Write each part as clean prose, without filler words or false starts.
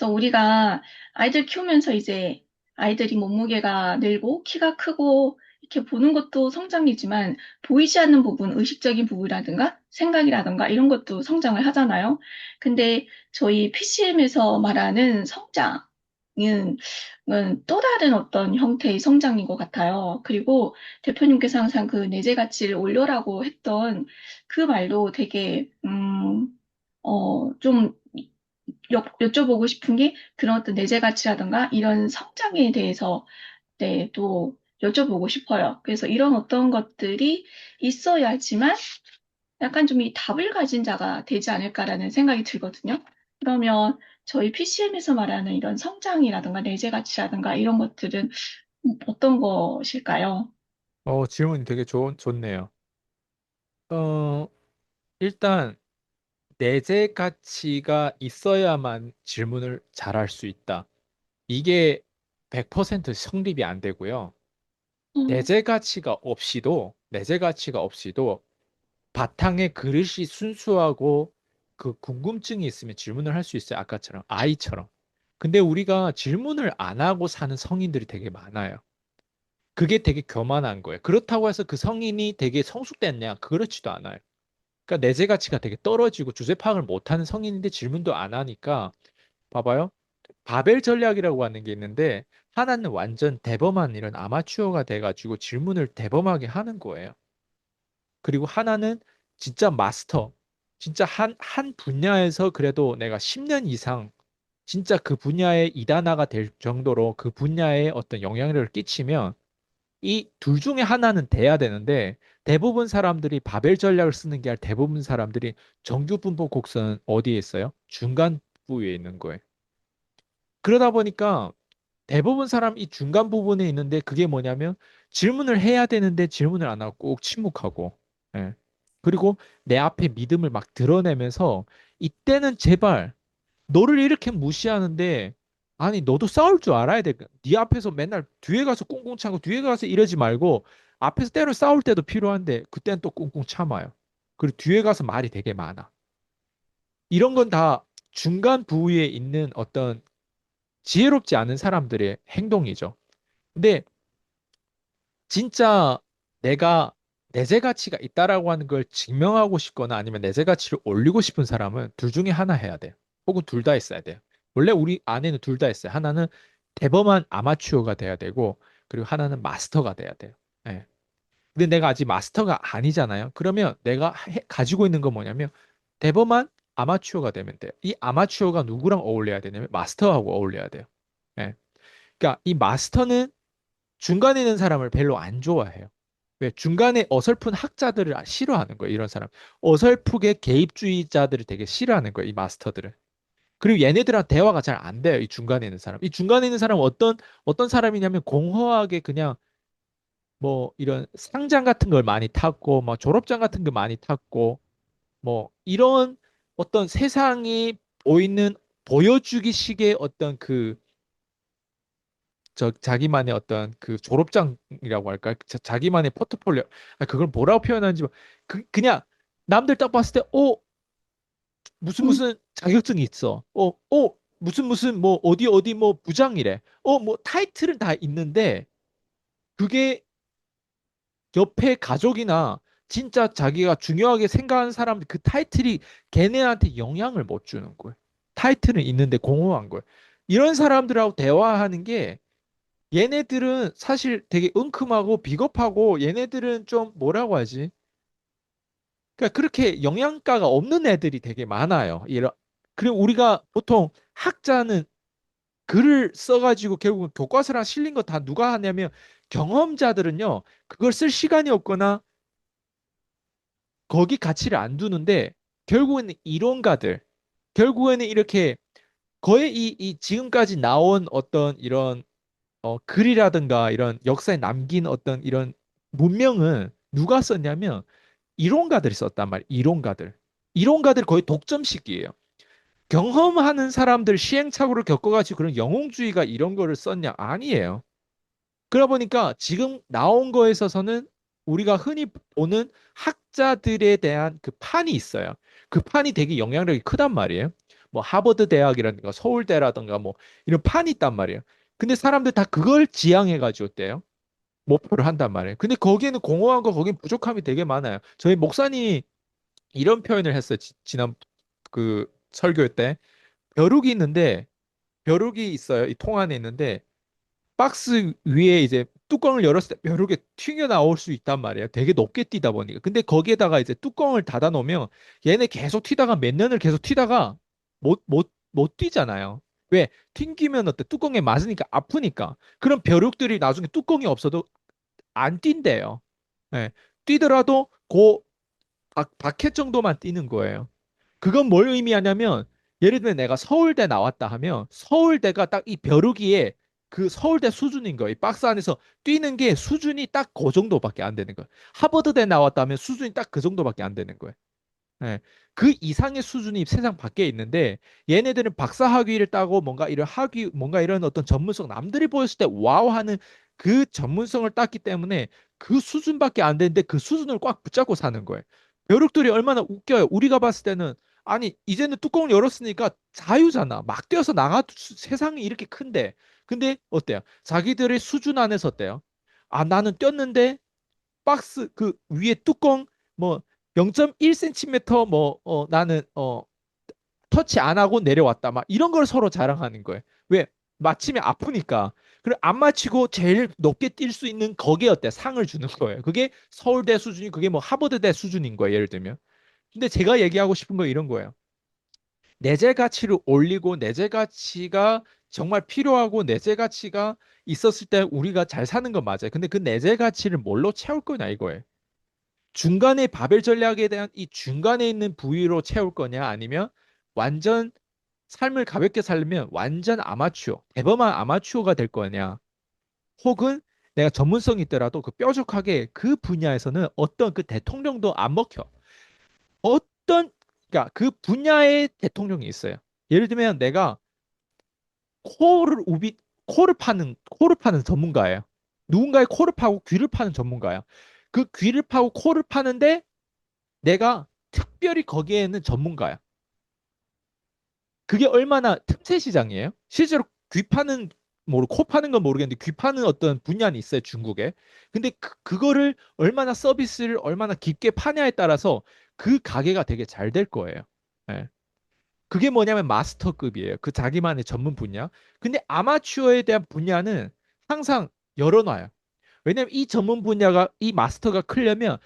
그래서 우리가 아이들 키우면서 이제 아이들이 몸무게가 늘고 키가 크고 이렇게 보는 것도 성장이지만 보이지 않는 부분, 의식적인 부분이라든가 생각이라든가 이런 것도 성장을 하잖아요. 근데 저희 PCM에서 말하는 성장은 또 다른 어떤 형태의 성장인 것 같아요. 그리고 대표님께서 항상 그 내재 가치를 올려라고 했던 그 말도 되게, 좀 여쭤보고 싶은 게 그런 어떤 내재 가치라든가 이런 성장에 대해서 네, 또 여쭤보고 싶어요. 그래서 이런 어떤 것들이 있어야지만 약간 좀 이 답을 가진 자가 되지 않을까라는 생각이 들거든요. 그러면 저희 PCM에서 말하는 이런 성장이라든가 내재 가치라든가 이런 것들은 어떤 것일까요? 질문이 되게 좋네요. 어, 일단, 내재 가치가 있어야만 질문을 잘할 수 있다. 이게 100% 성립이 안 되고요. 내재 가치가 없이도 바탕에 그릇이 순수하고 그 궁금증이 있으면 질문을 할 수 있어요. 아까처럼, 아이처럼. 근데 우리가 질문을 안 하고 사는 성인들이 되게 많아요. 그게 되게 교만한 거예요. 그렇다고 해서 그 성인이 되게 성숙됐냐? 그렇지도 않아요. 그러니까 내재 가치가 되게 떨어지고 주제 파악을 못하는 성인인데 질문도 안 하니까 봐봐요. 바벨 전략이라고 하는 게 있는데 하나는 완전 대범한 이런 아마추어가 돼가지고 질문을 대범하게 하는 거예요. 그리고 하나는 진짜 마스터. 진짜 한 분야에서 그래도 내가 10년 이상 진짜 그 분야의 이단아가 될 정도로 그 분야에 어떤 영향력을 끼치면 이 둘 중에 하나는 돼야 되는데 대부분 사람들이 바벨 전략을 쓰는 게 아니라 대부분 사람들이 정규 분포 곡선 어디에 있어요? 중간 부위에 있는 거예요. 그러다 보니까 대부분 사람 이 중간 부분에 있는데 그게 뭐냐면 질문을 해야 되는데 질문을 안 하고 꼭 침묵하고 예. 그리고 내 앞에 믿음을 막 드러내면서 이때는 제발 너를 이렇게 무시하는데 아니 너도 싸울 줄 알아야 돼. 네 앞에서 맨날 뒤에 가서 꽁꽁 참고 뒤에 가서 이러지 말고 앞에서 때로 싸울 때도 필요한데 그때는 또 꽁꽁 참아요. 그리고 뒤에 가서 말이 되게 많아. 이런 건 다 중간 부위에 있는 어떤 지혜롭지 않은 사람들의 행동이죠. 근데 진짜 내가 내재 가치가 있다라고 하는 걸 증명하고 싶거나 아니면 내재 가치를 올리고 싶은 사람은 둘 중에 하나 해야 돼요. 혹은 둘 다 있어야 돼요. 원래 우리 안에는 둘 다 있어요. 하나는 대범한 아마추어가 돼야 되고, 그리고 하나는 마스터가 돼야 돼요. 예. 근데 내가 아직 마스터가 아니잖아요. 그러면 내가 가지고 있는 건 뭐냐면 대범한 아마추어가 되면 돼요. 이 아마추어가 누구랑 어울려야 되냐면 마스터하고 어울려야 돼요. 예. 그러니까 이 마스터는 중간에 있는 사람을 별로 안 좋아해요. 왜? 중간에 어설픈 학자들을 싫어하는 거예요, 이런 사람. 어설프게 개입주의자들을 되게 싫어하는 거예요, 이 마스터들은. 그리고 얘네들랑 대화가 잘 안 돼요, 이 중간에 있는 사람. 이 중간에 있는 사람은 어떤 사람이냐면 공허하게 그냥 뭐 이런 상장 같은 걸 많이 탔고, 뭐 졸업장 같은 걸 많이 탔고, 뭐 이런 어떤 세상이 보이는 보여주기식의 어떤 자기만의 어떤 그 졸업장이라고 할까? 자기만의 포트폴리오. 그걸 뭐라고 표현하는지 그냥 남들 딱 봤을 때, 음, 무슨 자격증이 있어. 무슨 뭐 어디 뭐 부장이래. 뭐 타이틀은 다 있는데 그게 옆에 가족이나 진짜 자기가 중요하게 생각하는 사람들 그 타이틀이 걔네한테 영향을 못 주는 거예요. 타이틀은 있는데 공허한 거예요. 이런 사람들하고 대화하는 게 얘네들은 사실 되게 은큼하고 비겁하고 얘네들은 좀 뭐라고 하지? 그러니까 그렇게 영양가가 없는 애들이 되게 많아요. 그리고 우리가 보통 학자는 글을 써가지고 결국은 교과서랑 실린 거 다 누가 하냐면 경험자들은요, 그걸 쓸 시간이 없거나 거기 가치를 안 두는데 결국에는 이론가들, 결국에는 이렇게 거의 이 지금까지 나온 어떤 이런 글이라든가 이런 역사에 남긴 어떤 이런 문명은 누가 썼냐면 이론가들이 썼단 말이에요. 이론가들. 이론가들 거의 독점식이에요. 경험하는 사람들 시행착오를 겪어가지고 그런 영웅주의가 이런 거를 썼냐? 아니에요. 그러다 보니까 지금 나온 거에 있어서는 우리가 흔히 보는 학자들에 대한 그 판이 있어요. 그 판이 되게 영향력이 크단 말이에요. 뭐 하버드 대학이라든가 서울대라든가 뭐 이런 판이 있단 말이에요. 근데 사람들 다 그걸 지향해가지고 어때요? 목표를 한단 말이에요. 근데 거기에는 공허함과 거기는 부족함이 되게 많아요. 저희 목사님이 이런 표현을 했어요. 지난 그 설교 때. 벼룩이 있는데, 벼룩이 있어요. 이 통 안에 있는데, 박스 위에 이제 뚜껑을 열었을 때 벼룩이 튀겨 나올 수 있단 말이에요. 되게 높게 뛰다 보니까. 근데 거기에다가 이제 뚜껑을 닫아 놓으면 얘네 계속 튀다가 몇 년을 계속 튀다가 못 뛰잖아요. 왜? 튕기면 어때? 뚜껑에 맞으니까 아프니까. 그럼 벼룩들이 나중에 뚜껑이 없어도 안 뛴대요. 예. 뛰더라도 바켓 정도만 뛰는 거예요. 그건 뭘 의미하냐면 예를 들면 내가 서울대 나왔다 하면 서울대가 딱 이 벼루기에 그 서울대 수준인 거예요. 이 박스 안에서 뛰는 게 수준이 딱 그 정도밖에 안 되는 거예요. 하버드대 나왔다 하면 수준이 딱 그 정도밖에 안 되는 거예요. 예. 그 이상의 수준이 세상 밖에 있는데 얘네들은 박사 학위를 따고 뭔가 이런 학위 뭔가 이런 어떤 전문성 남들이 보였을 때 와우 하는 그 전문성을 땄기 때문에 그 수준밖에 안 되는데 그 수준을 꽉 붙잡고 사는 거예요. 벼룩들이 얼마나 웃겨요. 우리가 봤을 때는 아니 이제는 뚜껑을 열었으니까 자유잖아. 막 뛰어서 나가도 세상이 이렇게 큰데 근데 어때요? 자기들의 수준 안에서 어때요? 아 나는 뛰었는데 박스 그 위에 뚜껑 뭐 0.1cm 뭐 나는 터치 안 하고 내려왔다 막 이런 걸 서로 자랑하는 거예요. 왜? 맞히면 아프니까. 그리고 안 맞히고 제일 높게 뛸 수 있는 거기에 어때? 상을 주는 거예요. 그게 서울대 수준이 그게 뭐 하버드대 수준인 거예요. 예를 들면. 근데 제가 얘기하고 싶은 건 이런 거예요. 내재 가치를 올리고 내재 가치가 정말 필요하고 내재 가치가 있었을 때 우리가 잘 사는 건 맞아요. 근데 그 내재 가치를 뭘로 채울 거냐 이거예요. 중간에 바벨 전략에 대한 이 중간에 있는 부위로 채울 거냐 아니면 완전 삶을 가볍게 살려면 완전 아마추어, 대범한 아마추어가 될 거냐 혹은 내가 전문성이 있더라도 그 뾰족하게 그 분야에서는 어떤 그 대통령도 안 먹혀. 어떤 그러니까 그 분야의 대통령이 있어요. 예를 들면 내가 코를 파는 전문가예요. 누군가의 코를 파고 귀를 파는 전문가야. 그 귀를 파고 코를 파는데 내가 특별히 거기에는 전문가야. 그게 얼마나 틈새 시장이에요? 실제로 귀 파는 코 파는 건 모르겠는데 귀 파는 어떤 분야는 있어요, 중국에. 근데 그거를 얼마나 서비스를 얼마나 깊게 파냐에 따라서 그 가게가 되게 잘 될 거예요. 예. 그게 뭐냐면 마스터급이에요. 그 자기만의 전문 분야. 근데 아마추어에 대한 분야는 항상 열어놔요. 왜냐면 이 전문 분야가 이 마스터가 크려면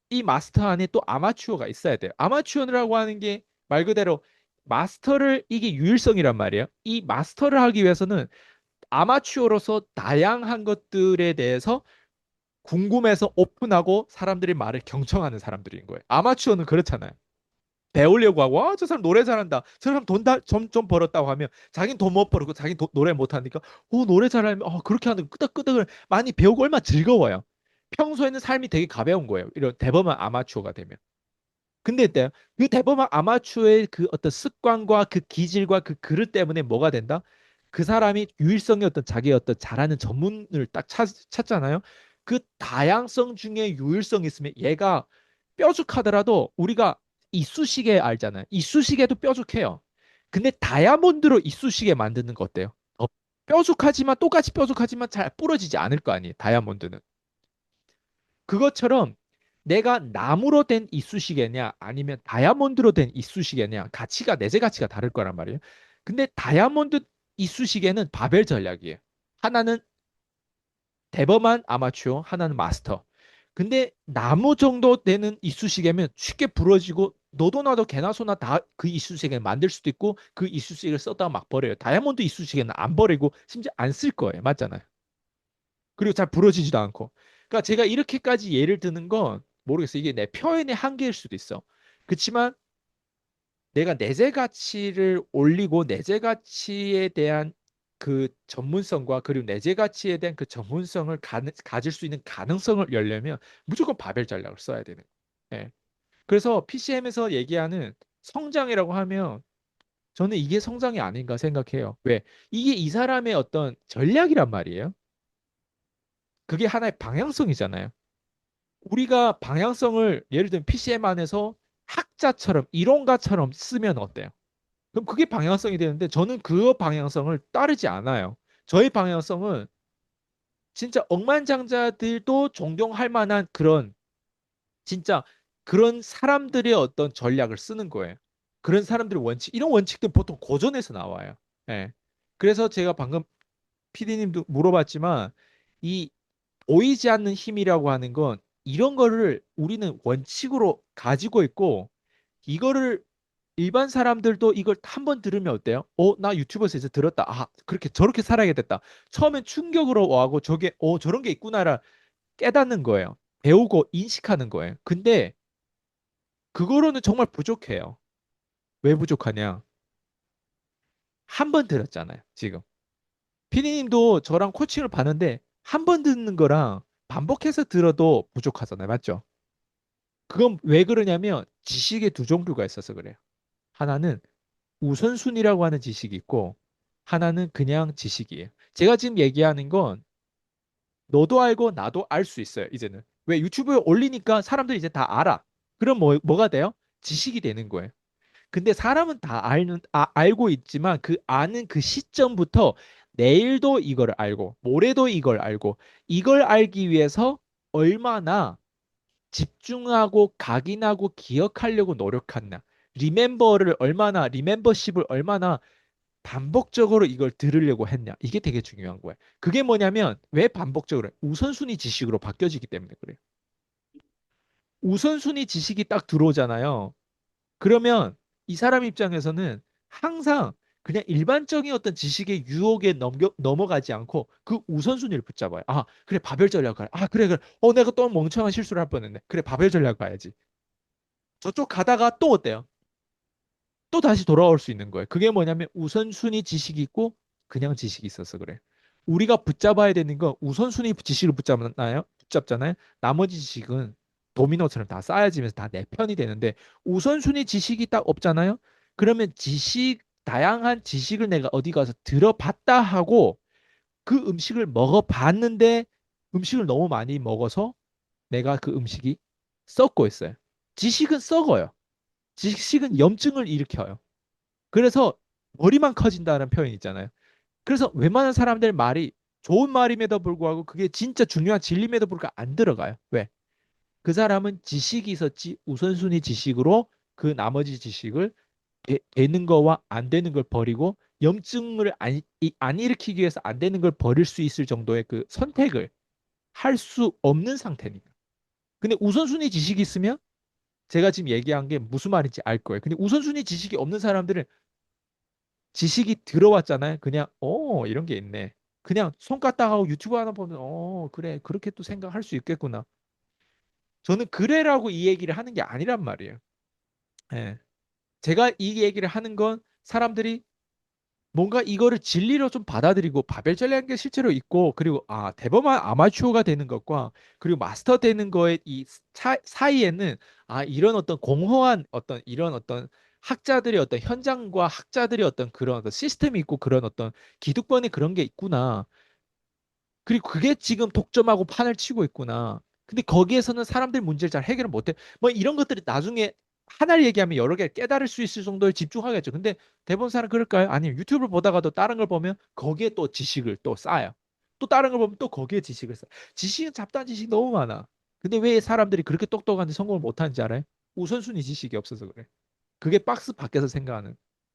이 마스터 안에 또 아마추어가 있어야 돼요. 아마추어라고 하는 게 말 그대로 마스터를 이게 유일성이란 말이에요. 이 마스터를 하기 위해서는 아마추어로서 다양한 것들에 대해서 궁금해서 오픈하고 사람들이 말을 경청하는 사람들인 거예요. 아마추어는 그렇잖아요. 배우려고 하고 저 사람 노래 잘한다. 저 사람 좀 벌었다고 하면 자기는 돈 못 벌고 자기 노래 못 하니까 노래 잘하면 그렇게 하는 끄덕끄덕을 많이 배우고 얼마나 즐거워요. 평소에는 삶이 되게 가벼운 거예요. 이런 대범한 아마추어가 되면. 근데 있대요. 그 대범한 아마추어의 그 어떤 습관과 그 기질과 그 그릇 때문에 뭐가 된다? 그 사람이 유일성의 어떤 자기의 어떤 잘하는 전문을 딱 찾잖아요. 그 다양성 중에 유일성이 있으면 얘가 뾰족하더라도 우리가 이쑤시개 알잖아요. 이쑤시개도 뾰족해요. 근데 다이아몬드로 이쑤시개 만드는 거 어때요? 뾰족하지만 똑같이 뾰족하지만 잘 부러지지 않을 거 아니에요. 다이아몬드는. 그것처럼 내가 나무로 된 이쑤시개냐 아니면 다이아몬드로 된 이쑤시개냐 가치가 내재 가치가 다를 거란 말이에요. 근데 다이아몬드 이쑤시개는 바벨 전략이에요. 하나는 대범한 아마추어, 하나는 마스터. 근데 나무 정도 되는 이쑤시개면 쉽게 부러지고 너도 나도 개나 소나 다 그 이쑤시개를 만들 수도 있고 그 이쑤시개를 썼다가 막 버려요. 다이아몬드 이쑤시개는 안 버리고 심지어 안 쓸 거예요. 맞잖아요. 그리고 잘 부러지지도 않고. 그러니까 제가 이렇게까지 예를 드는 건 모르겠어요. 이게 내 표현의 한계일 수도 있어. 그렇지만 내가 내재 가치를 올리고 내재 가치에 대한 그 전문성과 그리고 내재 가치에 대한 그 전문성을 가질 수 있는 가능성을 열려면 무조건 바벨 전략을 써야 되는 거예요. 예. 그래서 PCM에서 얘기하는 성장이라고 하면 저는 이게 성장이 아닌가 생각해요. 왜? 이게 이 사람의 어떤 전략이란 말이에요. 그게 하나의 방향성이잖아요. 우리가 방향성을 예를 들면 PCM 안에서 학자처럼 이론가처럼 쓰면 어때요? 그럼 그게 방향성이 되는데 저는 그 방향성을 따르지 않아요. 저의 방향성은 진짜 억만장자들도 존경할 만한 그런 진짜 그런 사람들의 어떤 전략을 쓰는 거예요. 그런 사람들의 원칙, 이런 원칙들 보통 고전에서 나와요. 예. 그래서 제가 방금 피디님도 물어봤지만 이 보이지 않는 힘이라고 하는 건 이런 거를 우리는 원칙으로 가지고 있고 이거를 일반 사람들도 이걸 한 번 들으면 어때요? 나 유튜브에서 이제 들었다. 아, 그렇게 저렇게 살아야겠다. 처음엔 충격으로 와고 저게 저런 게 있구나라 깨닫는 거예요. 배우고 인식하는 거예요. 근데 그거로는 정말 부족해요. 왜 부족하냐? 한 번 들었잖아요, 지금. 피디님도 저랑 코칭을 받는데 한 번 듣는 거랑 반복해서 들어도 부족하잖아요. 맞죠? 그건 왜 그러냐면 지식의 두 종류가 있어서 그래요. 하나는 우선순위라고 하는 지식이 있고 하나는 그냥 지식이에요. 제가 지금 얘기하는 건 너도 알고 나도 알 수 있어요, 이제는. 왜 유튜브에 올리니까 사람들이 이제 다 알아. 그럼 뭐가 돼요? 지식이 되는 거예요. 근데 사람은 다 알고 있지만 그 아는 그 시점부터 내일도 이걸 알고 모레도 이걸 알고 이걸 알기 위해서 얼마나 집중하고 각인하고 기억하려고 노력하나 리멤버십을 얼마나 반복적으로 이걸 들으려고 했냐 이게 되게 중요한 거예요. 그게 뭐냐면 왜 반복적으로 우선순위 지식으로 바뀌어지기 때문에 그래요. 우선순위 지식이 딱 들어오잖아요. 그러면 이 사람 입장에서는 항상 그냥 일반적인 어떤 지식의 유혹에 넘어가지 않고 그 우선순위를 붙잡아요. 아, 그래, 바벨 전략 가야. 아, 그래, 그래. 내가 또 멍청한 실수를 할 뻔했네. 그래, 바벨 전략 가야지. 저쪽 가다가 또 어때요? 또 다시 돌아올 수 있는 거예요. 그게 뭐냐면 우선순위 지식이 있고 그냥 지식이 있어서 그래. 우리가 붙잡아야 되는 건 우선순위 지식을 붙잡나요? 붙잡잖아요. 나머지 지식은 도미노처럼 다 쌓여지면서 다 내 편이 되는데 우선순위 지식이 딱 없잖아요. 그러면 다양한 지식을 내가 어디 가서 들어봤다 하고 그 음식을 먹어봤는데 음식을 너무 많이 먹어서 내가 그 음식이 썩고 있어요. 지식은 썩어요. 지식은 염증을 일으켜요. 그래서 머리만 커진다는 표현이 있잖아요. 그래서 웬만한 사람들 말이 좋은 말임에도 불구하고 그게 진짜 중요한 진리임에도 불구하고 안 들어가요. 왜? 그 사람은 지식이 있었지 우선순위 지식으로 그 나머지 지식을 되는 거와 안 되는 걸 버리고 염증을 안 일으키기 위해서 안 되는 걸 버릴 수 있을 정도의 그 선택을 할 수 없는 상태니까. 근데 우선순위 지식이 있으면 제가 지금 얘기한 게 무슨 말인지 알 거예요. 근데 우선순위 지식이 없는 사람들은 지식이 들어왔잖아요. 그냥 이런 게 있네. 그냥 손가락하고 유튜브 하나 보면 그래 그렇게 또 생각할 수 있겠구나. 저는 그래라고 이 얘기를 하는 게 아니란 말이에요. 예. 제가 이 얘기를 하는 건 사람들이 뭔가 이거를 진리로 좀 받아들이고 바벨전략인 게 실제로 있고 그리고 대범한 아마추어가 되는 것과 그리고 마스터 되는 거의 이 사이에는 이런 어떤 공허한 어떤 이런 어떤 학자들의 어떤 현장과 학자들의 어떤 그런 어떤 시스템이 있고 그런 어떤 기득권의 그런 게 있구나. 그리고 그게 지금 독점하고 판을 치고 있구나. 근데 거기에서는 사람들 문제를 잘 해결을 못해. 뭐 이런 것들이 나중에 하나를 얘기하면 여러 개 깨달을 수 있을 정도에 집중하겠죠. 근데 대부분 사람 그럴까요? 아니요. 유튜브를 보다가도 다른 걸 보면 거기에 또 지식을 또 쌓아요. 또 다른 걸 보면 또 거기에 지식을 쌓아요. 지식은 잡다한 지식이 너무 많아. 근데 왜 사람들이 그렇게 똑똑한데 성공을 못하는지 알아요? 우선순위 지식이 없어서 그래. 그게 박스 밖에서 생각하는.